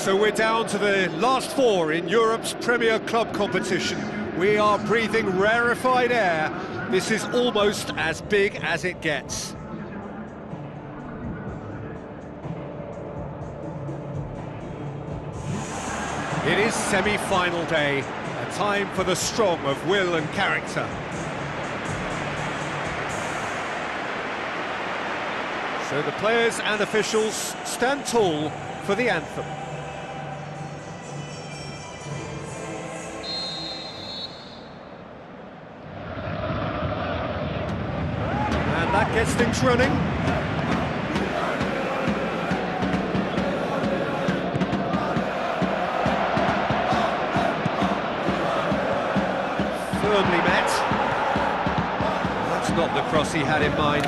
So we're down to the last four in Europe's Premier Club competition. We are breathing rarefied air. This is almost as big as it gets. It is semi-final day, a time for the strong of will and character. So the players and officials stand tall for the anthem. And that gets things running. Firmly met. That's not the cross he had in mind.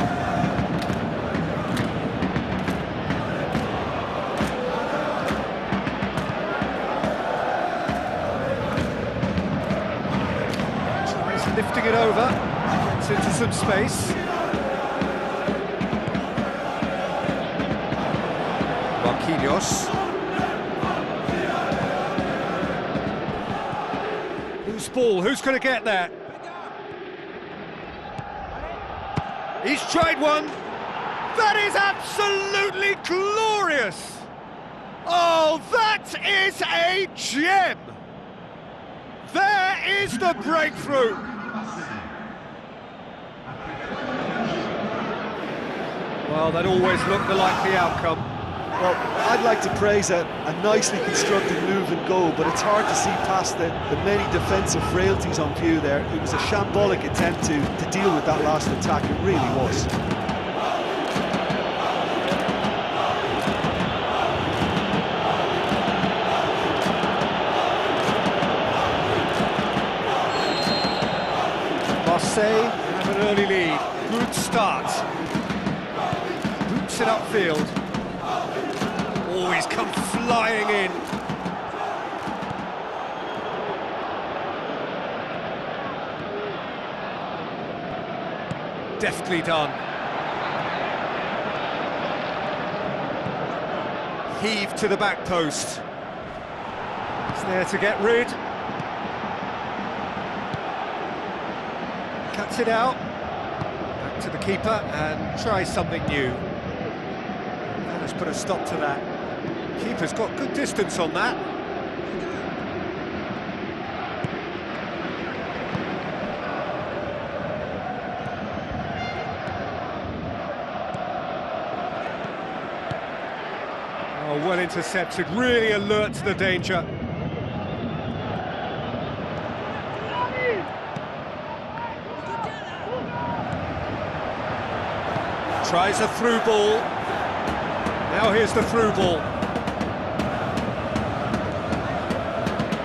Tries lifting it over, gets into some space. Marquinhos. Whose ball? Who's going to get that? He's tried one. That is absolutely glorious. Oh, that is a gem. There is the breakthrough. Well, that always looked the likely outcome. Well, I'd like to praise a nicely constructed move and goal, but it's hard to see past the many defensive frailties on view there. It was a shambolic attempt to deal with that last attack, it really was. Marseille have an early lead. Good start. Boots it upfield. Oh, he's come flying in. Deftly done. Heave to the back post. He's there to get rid. Cuts it out. Back to the keeper and tries something new. Let's put a stop to that. Keeper's got good distance on that. Oh, well intercepted, really alert to the danger. Tries a through ball. Now here's the through ball.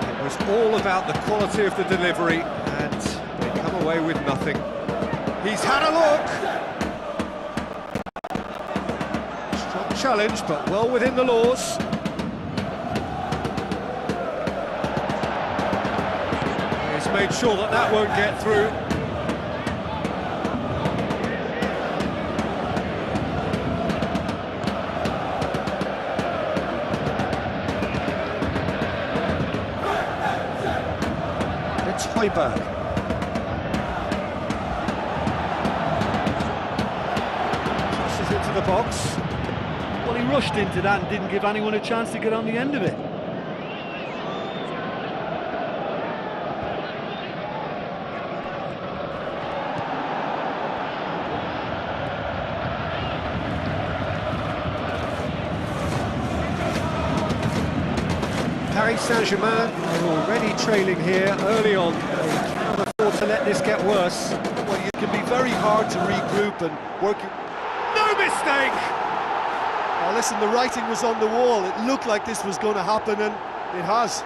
It was all about the quality of the delivery, and they come away with nothing. He's had a look. Strong challenge, but well within the laws. He's made sure that that won't get through. Back. Crosses into the box. Well, he rushed into that and didn't give anyone a chance to get on the end of it. Paris Saint-Germain are already trailing here early on. They cannot afford to let this get worse. Well, it can be very hard to regroup and work. No mistake! Oh, listen, the writing was on the wall. It looked like this was going to happen, and it has.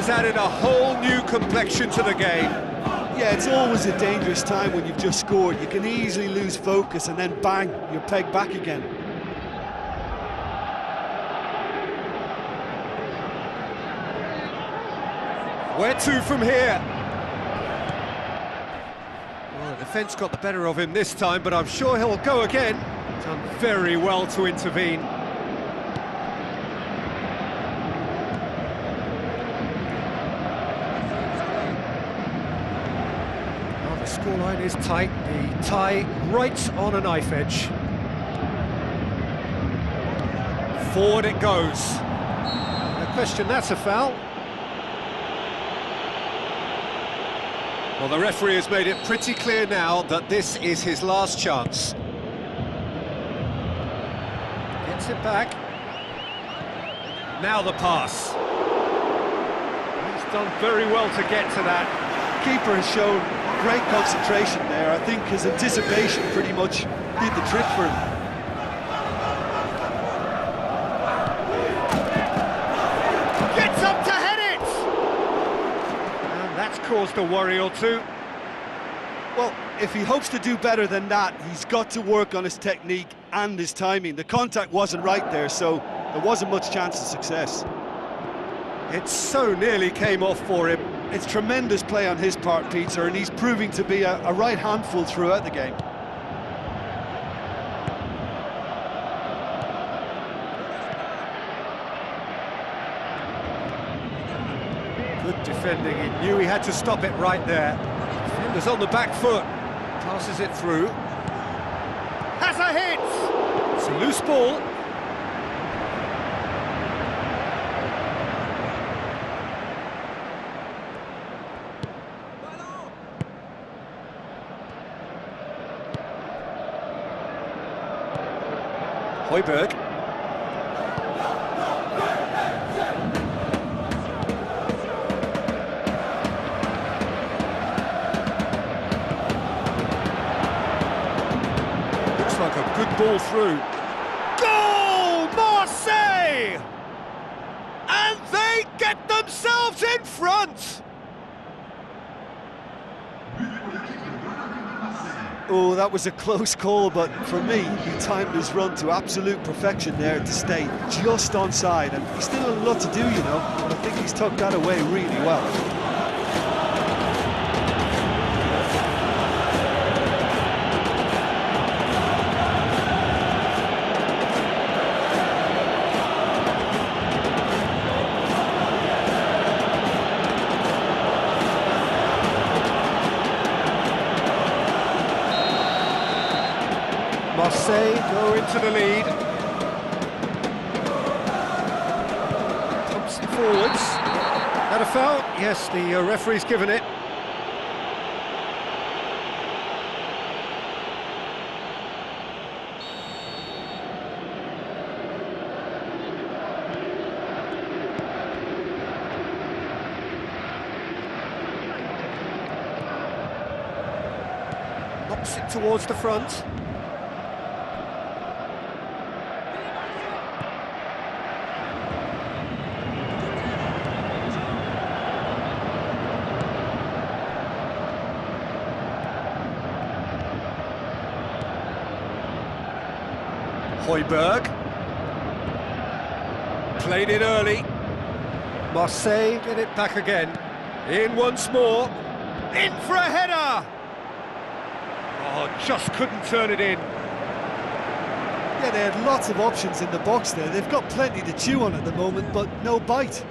He's added a whole new complexion to the game. Yeah, it's always a dangerous time when you've just scored. You can easily lose focus and then bang, you're pegged back again. Where to from here? Well, the defence got the better of him this time, but I'm sure he'll go again. Done very well to intervene. Well, the scoreline is tight. The tie right on a knife edge. Forward it goes. No question, that's a foul. Well, the referee has made it pretty clear now that this is his last chance. Gets it back. Now the pass. He's done very well to get to that. Keeper has shown great concentration there. I think his anticipation pretty much did the trick for him. Gets up to head it! And that's caused a worry or two. Well, if he hopes to do better than that, he's got to work on his technique and his timing. The contact wasn't right there, so there wasn't much chance of success. It so nearly came off for him. It's tremendous play on his part, Peter, and he's proving to be a right handful throughout the game. Good defending, he knew he had to stop it right there. Defender's on the back foot, passes it through. Has a hit! It's a loose ball. Højbjerg. Looks like a good ball through. Goal! Marseille! And they get themselves in front! Oh, that was a close call, but for me, he timed his run to absolute perfection there to stay just onside, and he's still a lot to do, you know, but I think he's tucked that away really well. Marseille go into the lead. Thompson forwards. That a foul? Yes, the referee's given it. Knocks it towards the front. Højbjerg. Played it early. Marseille get it back again. In once more. In for a header! Oh, just couldn't turn it in. Yeah, they had lots of options in the box there. They've got plenty to chew on at the moment, but no bite.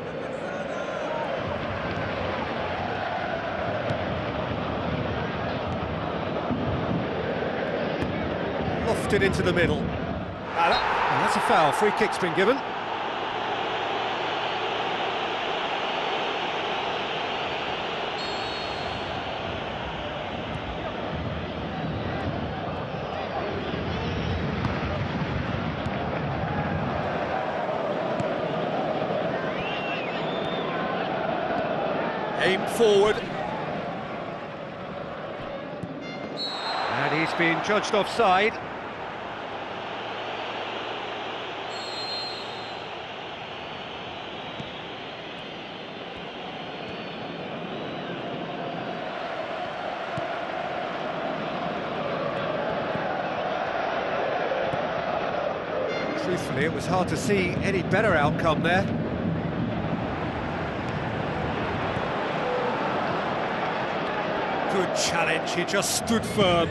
Lofted into the middle. And that's a foul. Free kick's been given. Aimed forward. And he's been judged offside. Truthfully, it was hard to see any better outcome there. Good challenge, he just stood firm.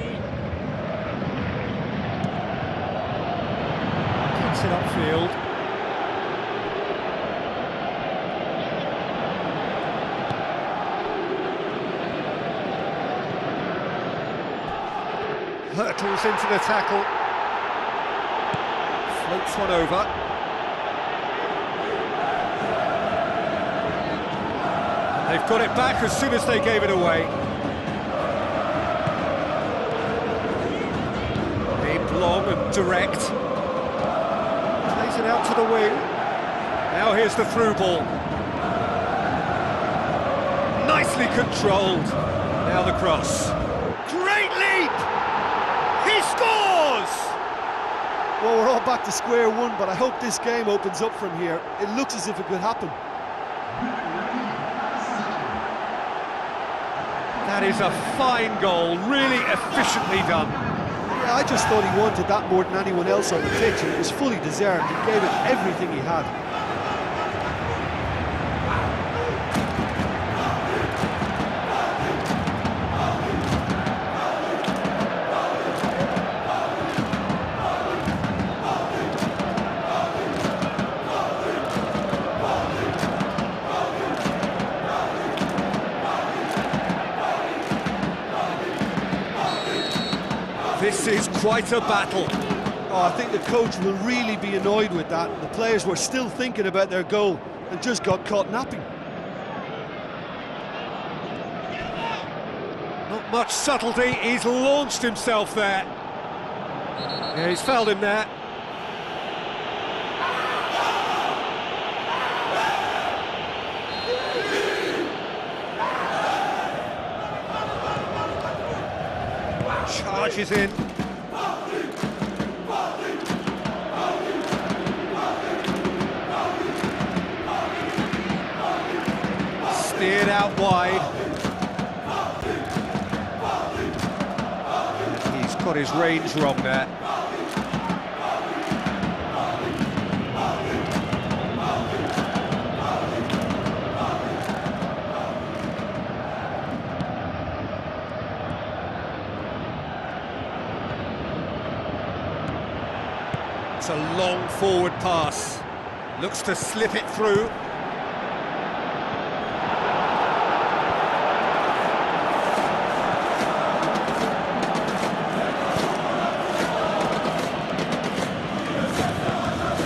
Gets it upfield. Hurtles into the tackle. Floats one over. They've got it back as soon as they gave it away. Aimed long and direct. Plays it out to the wing. Now here's the through ball. Nicely controlled. Now the cross. Great leap! He scores! Well, we're all back to square one, but I hope this game opens up from here. It looks as if it could happen. That is a fine goal, really efficiently done. Yeah, I just thought he wanted that more than anyone else on the pitch, and it was fully deserved. He gave it everything he had. This is quite a battle. Oh, I think the coach will really be annoyed with that. The players were still thinking about their goal and just got caught napping. Not much subtlety, he's launched himself there. Yeah, he's fouled him there. Charges in. Steered out wide. And he's got his range wrong there. It's a long forward pass. Looks to slip it through.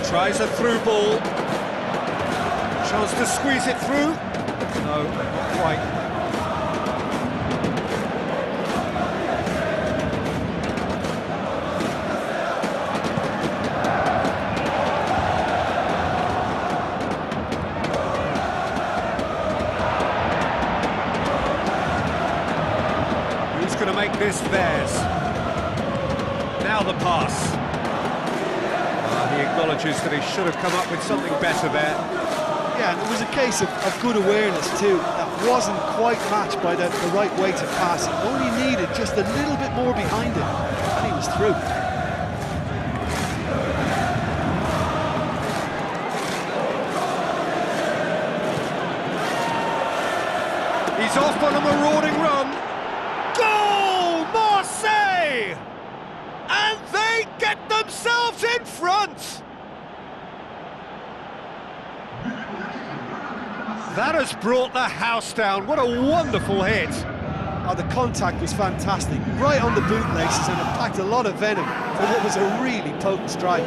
Tries a through ball. Chance to squeeze it through. No, not quite. Going to make this theirs. Now the pass. He acknowledges that he should have come up with something better there. Yeah, and it was a case of good awareness too. That wasn't quite matched by the right way to pass. He only needed just a little bit more behind him, and he was through. He's off on a marauding run. Goal! Marseille! And they get themselves in front! That has brought the house down. What a wonderful hit. Oh, the contact was fantastic. Right on the bootlaces, and it packed a lot of venom for what was a really potent strike.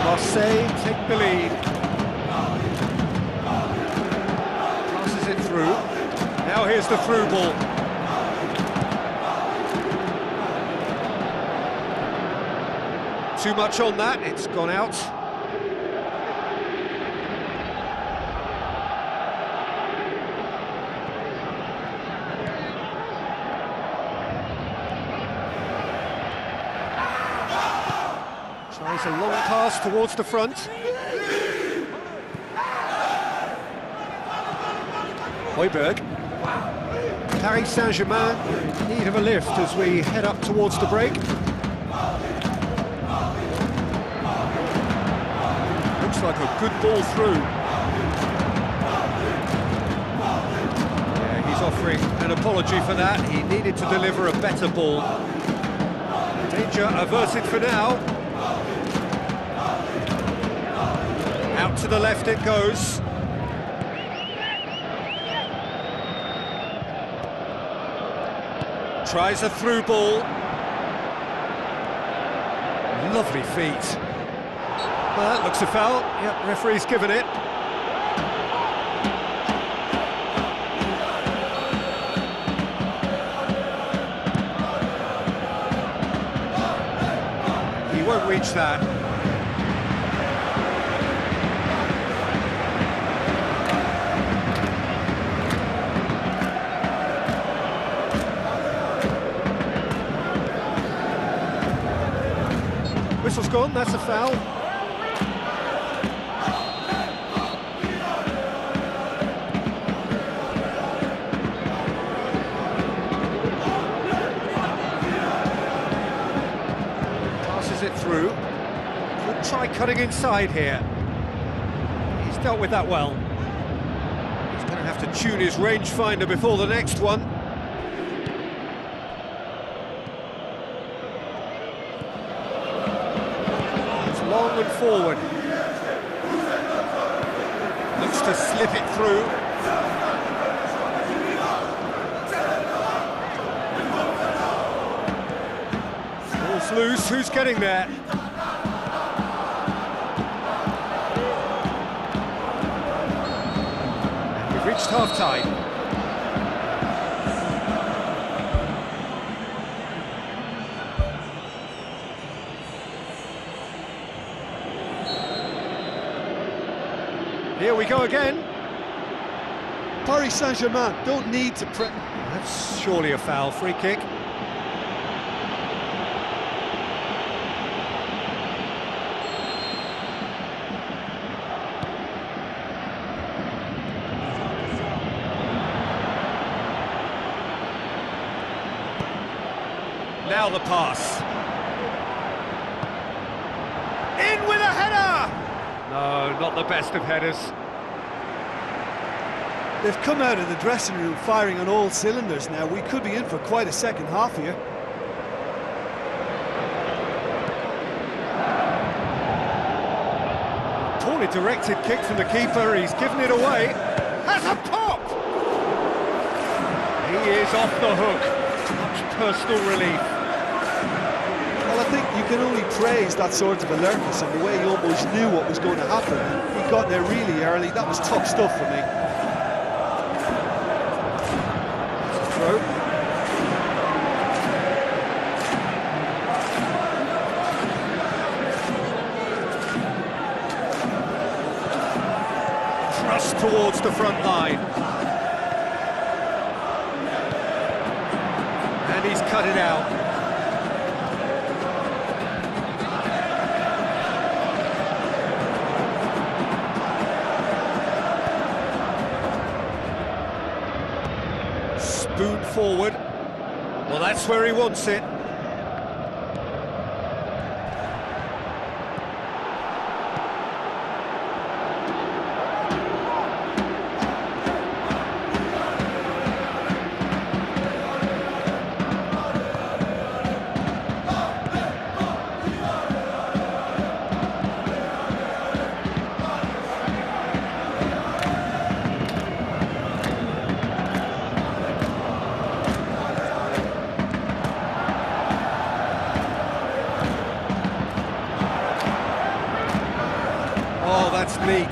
Marseille take the lead. Passes it through. Now here's the through ball. Too much on that, it's gone out. Plays a long pass towards the front. Højbjerg. Paris Saint-Germain in need of a lift as we head up towards the break. Looks like a good ball through. Yeah, he's offering an apology for that. He needed to deliver a better ball. Danger averted for now. Out to the left it goes. Tries a through ball. Lovely feet. Well, that looks a foul. Yep, referee's given it. He won't reach that. Whistle's gone, that's a foul. Passes it through. Could try cutting inside here. He's dealt with that well. He's going to have to tune his rangefinder before the next one. Long and forward. Looks to slip it through. Ball's loose, who's getting there? And we've reached half-time. Here we go again. Paris Saint-Germain don't need to press. That's surely a foul, free kick. Now the pass. In with a header! No, not the best of headers. They've come out of the dressing room firing on all cylinders now. We could be in for quite a second half here. Poorly directed kick from the keeper, he's given it away. Has a pop! He is off the hook. Much personal relief. Well, I think you can only praise that sort of alertness and the way he almost knew what was going to happen. He got there really early. That was top stuff for me. Throw. Thrust towards the front line. And he's cut it out. Spoon forward. Well, that's where he wants it. Oh, that's neat.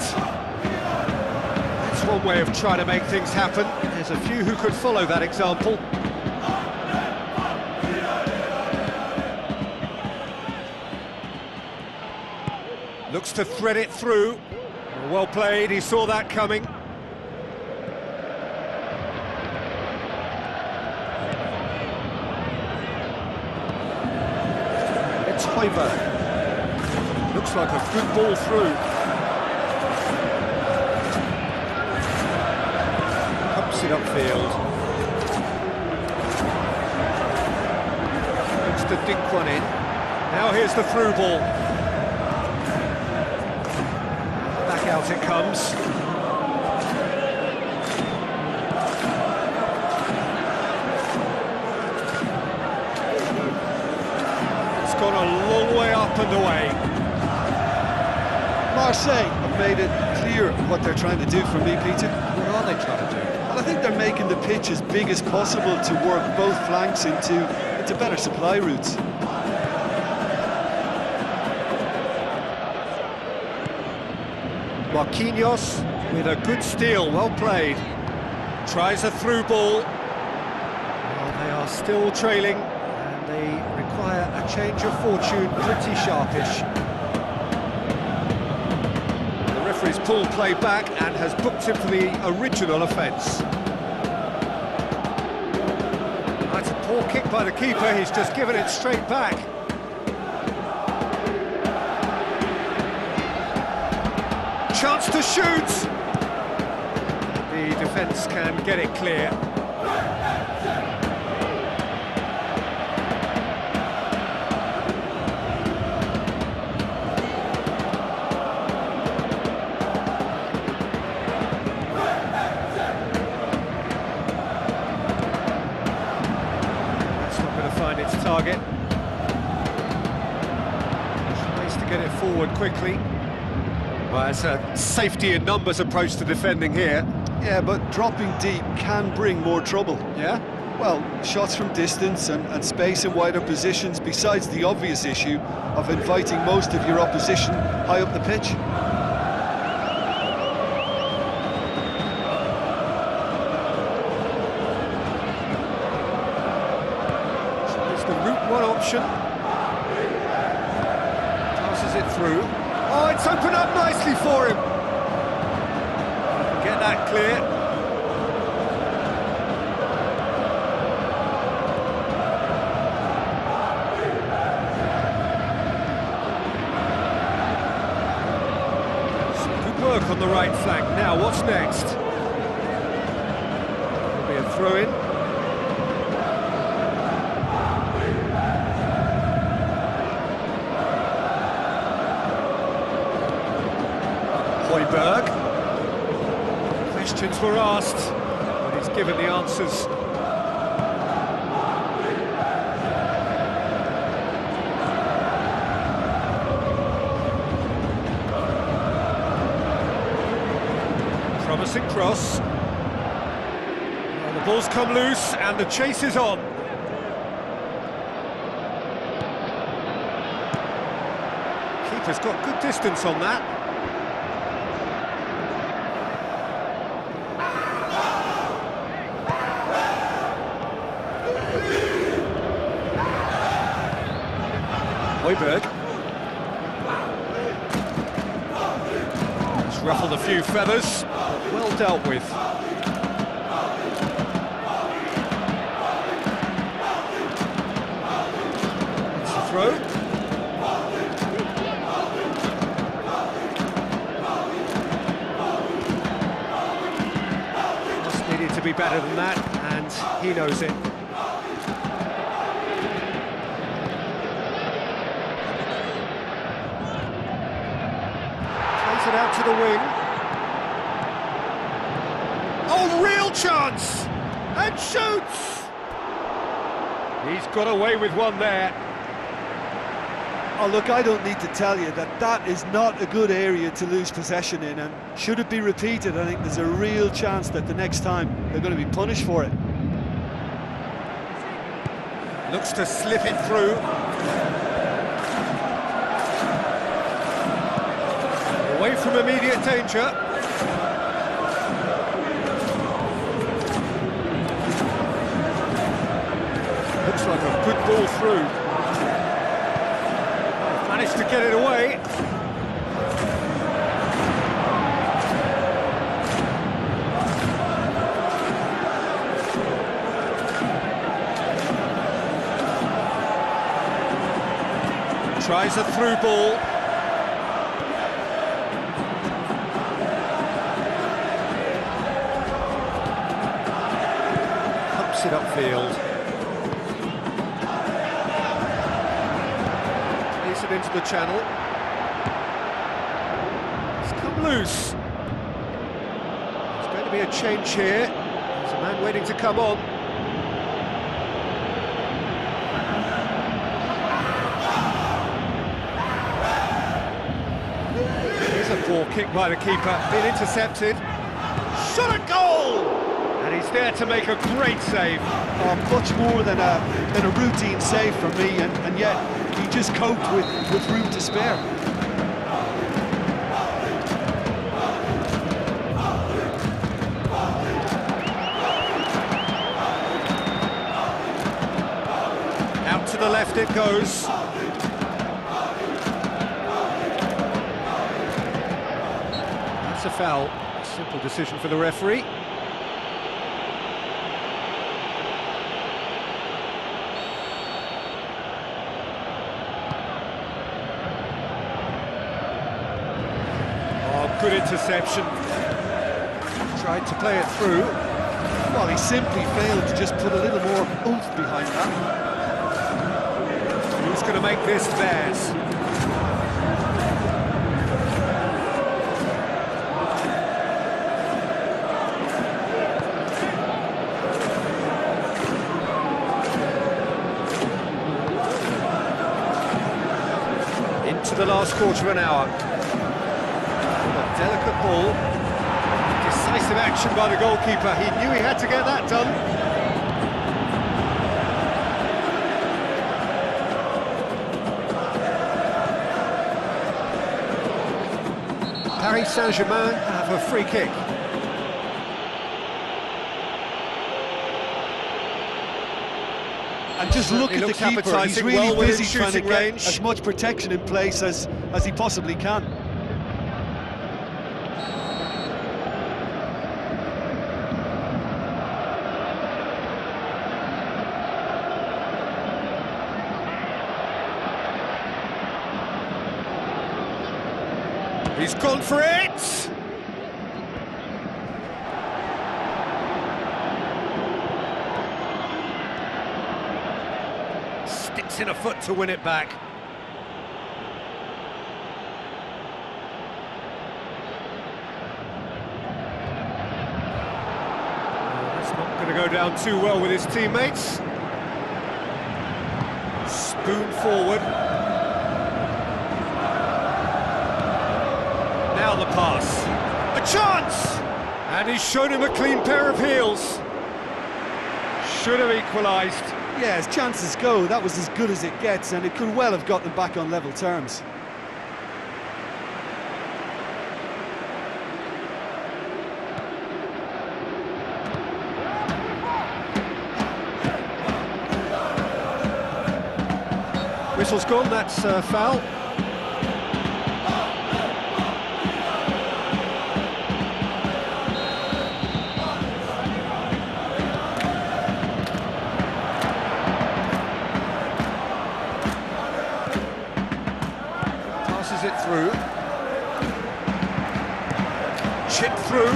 That's one way of trying to make things happen. There's a few who could follow that example. Looks to thread it through. Well played, he saw that coming. It's Højbjerg. Looks like a good ball through. Pumps it upfield. Looks to dink one in. Now here's the through ball. Back out it comes. It's gone a long way up and away. Marseille have made it clear what they're trying to do for me, Peter. What are they trying to do? Well, I think they're making the pitch as big as possible to work both flanks into better supply routes. Marquinhos with a good steal, well played. Tries a through ball. Well, they are still trailing, and they require a change of fortune, pretty sharpish. The referee's pulled play back and has booked him for the original offence. That's a poor kick by the keeper, he's just given it straight back. Chance to shoot! The defence can get it clear. That's not going to find its target. Tries to get it forward quickly. Well, it's a safety in numbers approach to defending here. Yeah, but dropping deep can bring more trouble. Yeah? Well, shots from distance and space in wider positions, besides the obvious issue of inviting most of your opposition high up the pitch. So it's the route one option. Passes it through. Oh, it's opened up nicely for him. Get that clear. Some good work on the right flank. Now, what's next? There'll be a throw-in. Højbjerg. Questions were asked, but he's given the answers. Promising cross. Well, the ball's come loose and the chase is on. Keeper's got good distance on that. Højbjerg. It's ruffled a few feathers, but well dealt with. It's a throw. Just needed to be better than that, and he knows it. It out to the wing. Oh, real chance! And shoots! He's got away with one there. Oh, look, I don't need to tell you that that is not a good area to lose possession in, and should it be repeated, I think there's a real chance that the next time they're going to be punished for it. Looks to slip it through. Away from immediate danger. Looks like a good ball through. Managed to get it away. Tries a through ball. Knocks it upfield. Plays it into the channel. It's come loose. There's going to be a change here. There's a man waiting to come on. Here's a poor kick by the keeper, been intercepted. Shot a goal! And he's there to make a great save. Oh, much more than a routine save for me, and yet he just coped with room to spare. Out to the left it goes. That's a foul. Simple decision for the referee. Good interception. Tried to play it through. Well, he simply failed to just put a little more oomph behind that. Who's going to make this theirs? Into the last quarter of an hour. Delicate ball, decisive action by the goalkeeper. He knew he had to get that done. Paris Saint-Germain have a free kick. And just look at the looks keeper, he's appetising, really well within busy trying to shooting get range. as much protection in place as he possibly can. He's gone for it! Sticks in a foot to win it back. That's not going to go down too well with his teammates. Spoon forward. Now the pass. A chance! And he's shown him a clean pair of heels. Should have equalised. Yeah, as chances go, that was as good as it gets, and it could well have got them back on level terms. Whistle's gone, that's a foul. Passes it through. Chip through.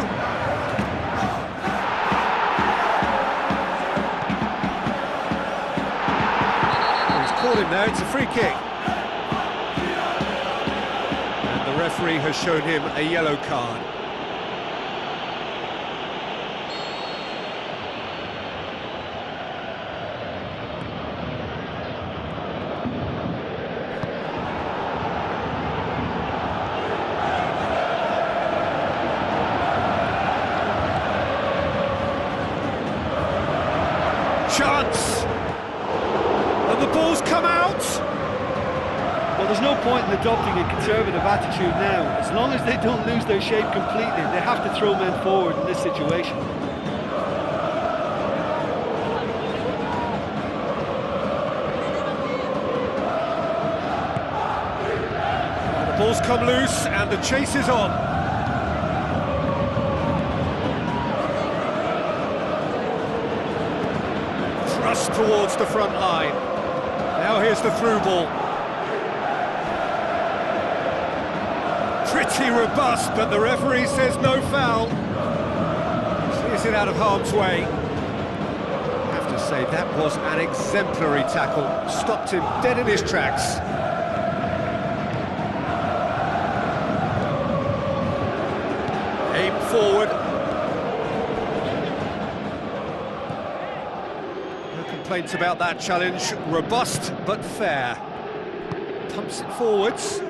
Caught him there, it's a free kick. And the referee has shown him a yellow card. Chance! And the ball's come out! Well, there's no point in adopting a conservative attitude now. As long as they don't lose their shape completely, they have to throw men forward in this situation. The ball's come loose and the chase is on. Thrust towards the front line. Now here's the through ball. Pretty robust, but the referee says no foul. Clears it out of harm's way. say that was an exemplary tackle. Stopped him dead in his tracks. Aim forward. No complaints about that challenge. Robust but fair. Pumps it forwards.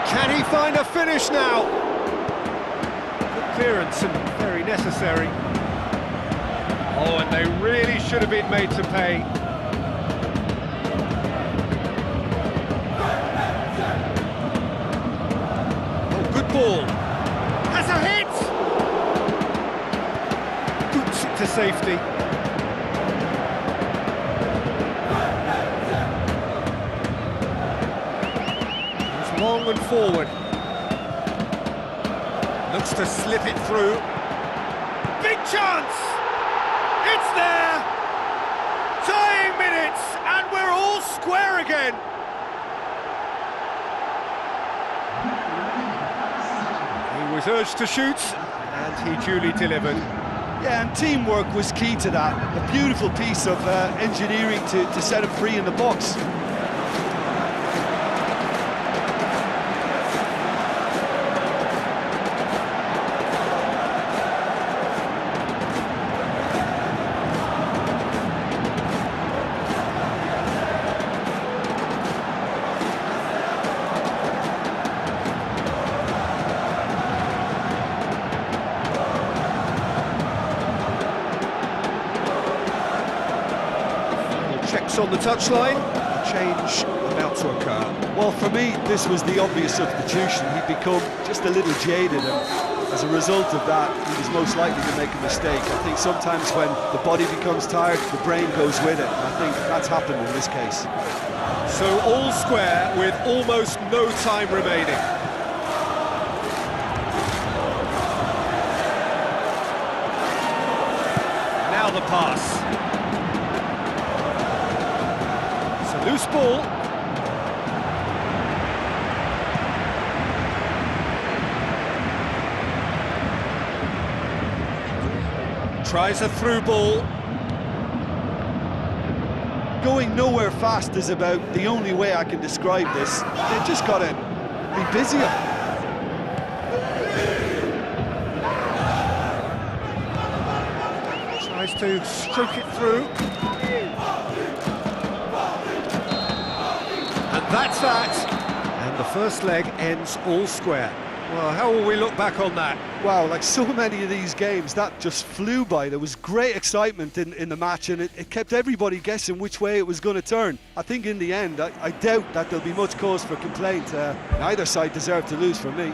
Can he find a finish now? Good clearance and very necessary. Oh, and they really should have been made to pay. Oh, good ball. Has a hit! Boots it to safety. Long and forward. Looks to slip it through. Big chance! It's there! Tying minutes, and we're all square again. He was urged to shoot, and he duly delivered. Yeah, and teamwork was key to that. A beautiful piece of engineering to set him free in the box. Checks on the touchline. Change about to occur. Well, for me, this was the obvious substitution. He'd become just a little jaded, and as a result of that, he was most likely to make a mistake. I think sometimes when the body becomes tired, the brain goes with it, and I think that's happened in this case. So all square with almost no time remaining. Now the pass. Loose ball. Tries a through ball. Going nowhere fast is about the only way I can describe this. They've just got to be busier. Tries to stroke it through. And that's that. And the first leg ends all square. Well, how will we look back on that? Wow, like so many of these games, that just flew by. There was great excitement in the match, and it kept everybody guessing which way it was going to turn. I think in the end, I doubt that there'll be much cause for complaint. Neither side deserved to lose for me.